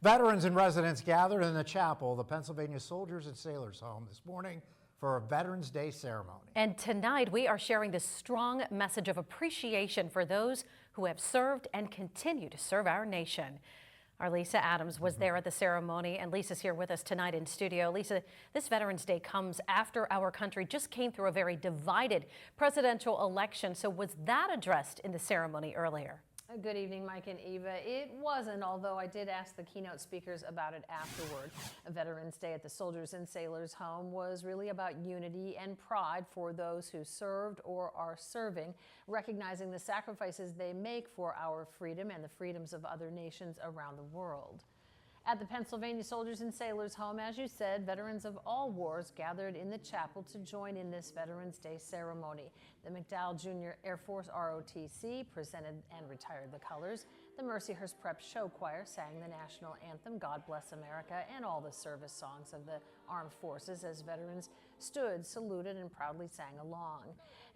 Veterans and residents gathered in the chapel, the Pennsylvania Soldiers and Sailors Home, this morning for a Veterans Day ceremony. And tonight we are sharing this strong message of appreciation for those who have served and continue to serve our nation. Our Lisa Adams was there at the ceremony, and Lisa's here with us tonight in studio. Lisa, this Veterans Day comes after our country just came through a very divided presidential election. So was that addressed in the ceremony earlier? Good evening, Mike and Eva. It wasn't, although I did ask the keynote speakers about it afterward. Veterans Day at the Soldiers and Sailors Home was really about unity and pride for those who served or are serving, recognizing the sacrifices they make for our freedom and the freedoms of other nations around the world. At the Pennsylvania Soldiers and Sailors Home, as you said, veterans of all wars gathered in the chapel to join in this Veterans Day ceremony. The McDowell Jr. Air Force ROTC presented and retired the colors. The Mercyhurst Prep Show Choir sang the national anthem, God Bless America, and all the service songs of the armed forces as veterans stood, saluted, and proudly sang along.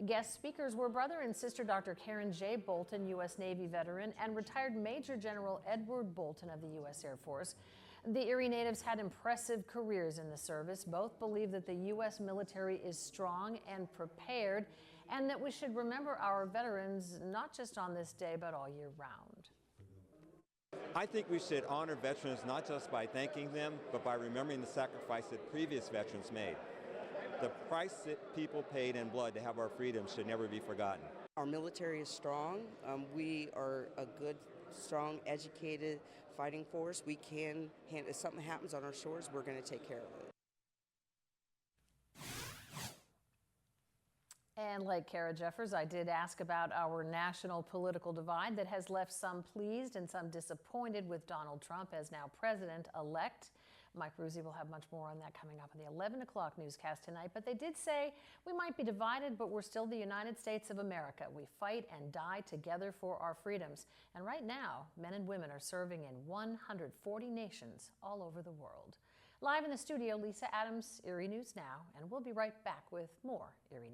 Guest speakers were brother and sister Dr. Karen J. Bolton, U.S. Navy veteran, and retired Major General Edward Bolton of the U.S. Air Force. The Erie natives had impressive careers in the service. Both believe that the U.S. military is strong and prepared, and that we should remember our veterans not just on this day, but all year round. I think we should honor veterans not just by thanking them, but by remembering the sacrifice that previous veterans made. The price that people paid in blood to have our freedom should never be forgotten. Our military is strong. We are a good, strong, educated fighting force. We can, if something happens on our shores, we're going to take care of it. And like Kara Jeffers, I did ask about our national political divide that has left some pleased and some disappointed with Donald Trump as now president-elect. Mike Ruzzi will have much more on that coming up in the 11 o'clock newscast tonight. But they did say we might be divided, but we're still the United States of America. We fight and die together for our freedoms. And right now, men and women are serving in 140 nations all over the world. Live in the studio, Lisa Adams, Erie News Now, and we'll be right back with more Erie News.